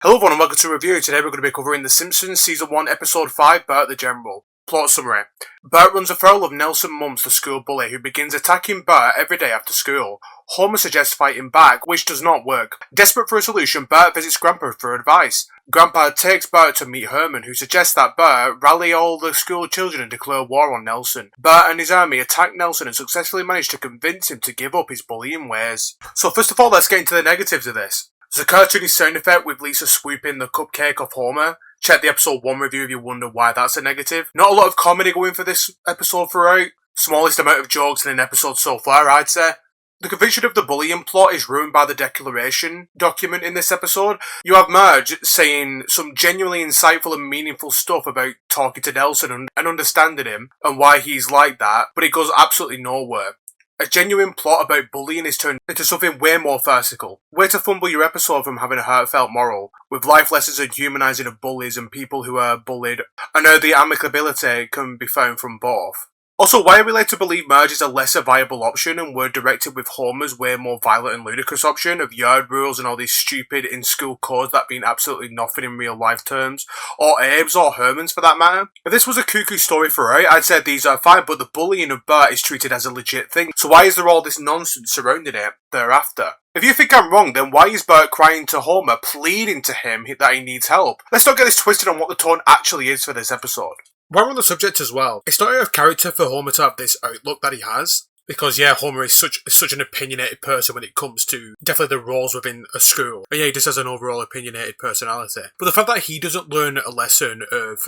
Hello everyone and welcome to a review. Today we're going to be covering The Simpsons Season 1 Episode 5, Bart the General. Plot summary. Bart runs afoul of Nelson Mumps, the school bully, who begins attacking Bart every day after school. Homer suggests fighting back, which does not work. Desperate for a solution, Bart visits Grandpa for advice. Grandpa takes Bart to meet Herman, who suggests that Bart rally all the school children and declare war on Nelson. Bart and his army attack Nelson and successfully manage to convince him to give up his bullying ways. So first of all, let's get into the negatives of this. There's a cartoony sound effect with Lisa swooping the cupcake off Homer. Check the episode 1 review if you wonder why that's a negative. Not a lot of comedy going for this episode throughout. Smallest amount of jokes in an episode so far, I'd say. The conviction of the bullying plot is ruined by the declaration document in this episode. You have Marge saying some genuinely insightful and meaningful stuff about talking to Nelson and understanding him and why he's like that, but it goes absolutely nowhere. A genuine plot about bullying is turned into something way more farcical. Way to fumble your episode from having a heartfelt moral, with life lessons and humanising of bullies and people who are bullied, and how the amicability can be found from both. Also, why are we led to believe Marge is a lesser viable option and we're directed with Homer's way more violent and ludicrous option of yard rules and all these stupid in-school codes that mean absolutely nothing in real life terms, or Abe's or Herman's for that matter? If this was a cuckoo story for right, I'd say these are fine, but the bullying of Bart is treated as a legit thing, so why is there all this nonsense surrounding it thereafter? If you think I'm wrong, then why is Bart crying to Homer, pleading to him that he needs help? Let's not get this twisted on what the tone actually is for this episode. While we're on the subject as well, it's not out of character for Homer to have this outlook that he has. Because yeah, Homer is such an opinionated person when it comes to definitely the roles within a school. And yeah, he just has an overall opinionated personality. But the fact that he doesn't learn a lesson of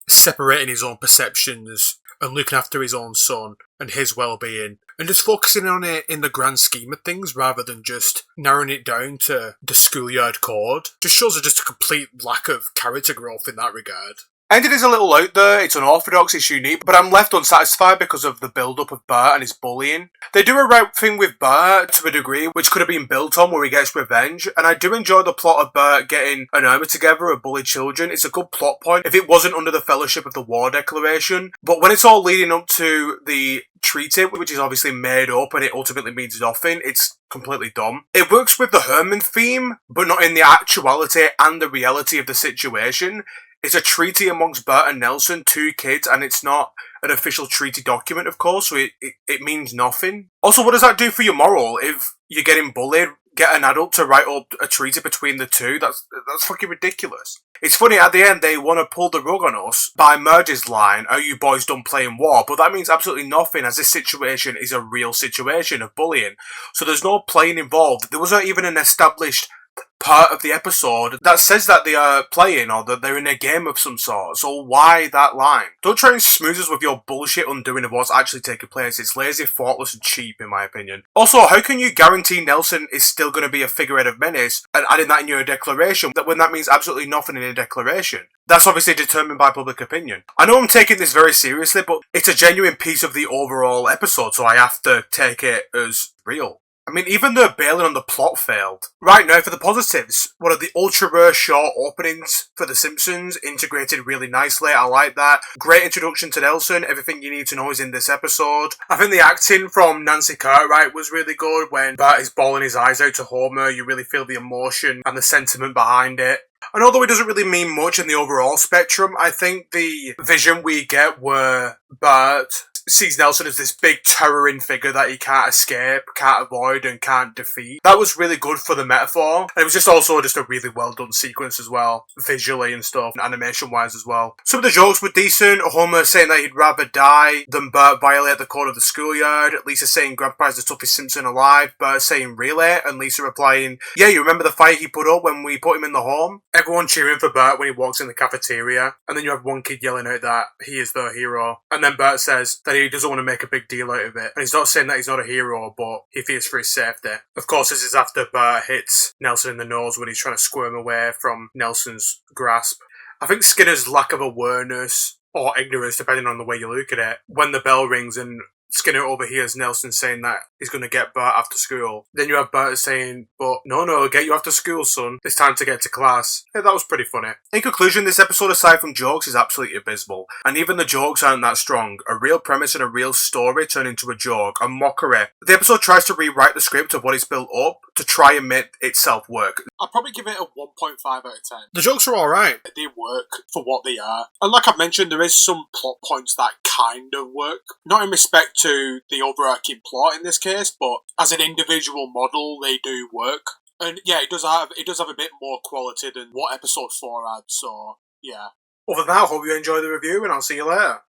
separating his own perceptions and looking after his own son and his well-being, and just focusing on it in the grand scheme of things rather than just narrowing it down to the schoolyard code, just shows just a complete lack of character growth in that regard. And it is a little out there, it's unorthodox, it's unique, but I'm left unsatisfied because of the build-up of Bart and his bullying. They do a right thing with Bart to a degree, which could have been built on where he gets revenge, and I do enjoy the plot of Bart getting an army together of bullied children. It's a good plot point if it wasn't under the fellowship of the war declaration, but when it's all leading up to the treaty, which is obviously made up and it ultimately means nothing, it's completely dumb. It works with the Herman theme, but not in the actuality and the reality of the situation. It's a treaty amongst Bart and Nelson, two kids, and it's not an official treaty document, of course, so it means nothing. Also, what does that do for your moral? If you're getting bullied, get an adult to write up a treaty between the two? That's fucking ridiculous. It's funny, at the end, they want to pull the rug on us by Marge's line, "Are you boys done playing war?" But that means absolutely nothing, as this situation is a real situation of bullying. So there's no playing involved. There wasn't even an established part of the episode that says that they are playing or that they're in a game of some sort, so why that line? Don't try and smooth us with your bullshit undoing of what's actually taking place. It's lazy, thoughtless and cheap in my opinion. Also, how can you guarantee Nelson is still going to be a figurehead of menace and adding that in your declaration when that means absolutely nothing in a declaration? That's obviously determined by public opinion. I know I'm taking this very seriously, but it's a genuine piece of the overall episode, so I have to take it as real. I mean, even the bailing on the plot failed. Right now, for the positives, one of the ultra-rare short openings for The Simpsons, integrated really nicely, I like that. Great introduction to Nelson, everything you need to know is in this episode. I think the acting from Nancy Cartwright was really good. When Bart is bawling his eyes out to Homer, you really feel the emotion and the sentiment behind it. And although it doesn't really mean much in the overall spectrum, I think the vision we get where Bart sees Nelson as this big towering figure that he can't escape, can't avoid and can't defeat. That was really good for the metaphor. And it was just also just a really well done sequence as well, visually and stuff, animation wise as well. Some of the jokes were decent. Homer saying that he'd rather die than Bart violate the code of the schoolyard. Lisa saying Grandpa's the toughest Simpson alive. Bart saying really, and Lisa replying, "Yeah, you remember the fight he put up when we put him in the home?" Everyone cheering for Bart when he walks in the cafeteria. And then you have one kid yelling out that he is the hero. And then Bart says that he doesn't want to make a big deal out of it. And he's not saying that he's not a hero, but he fears for his safety. Of course, this is after Bart hits Nelson in the nose when he's trying to squirm away from Nelson's grasp. I think Skinner's lack of awareness or ignorance, depending on the way you look at it, when the bell rings and Skinner overhears Nelson saying that he's going to get Bart after school. Then you have Bart saying, but no, get you after school, son. It's time to get to class. Yeah, that was pretty funny. In conclusion, this episode, aside from jokes, is absolutely abysmal. And even the jokes aren't that strong. A real premise and a real story turn into a joke, a mockery. The episode tries to rewrite the script of what it's built up to try and make itself work. I'd probably give it a 1.5 out of 10. The jokes are alright. They work for what they are. And like I've mentioned, there is some plot points that kind of work. Not in respect to the overarching plot in this case, but as an individual model, they do work. And yeah, it does have a bit more quality than what episode 4 had, so yeah. Other than that, I hope you enjoy the review and I'll see you later.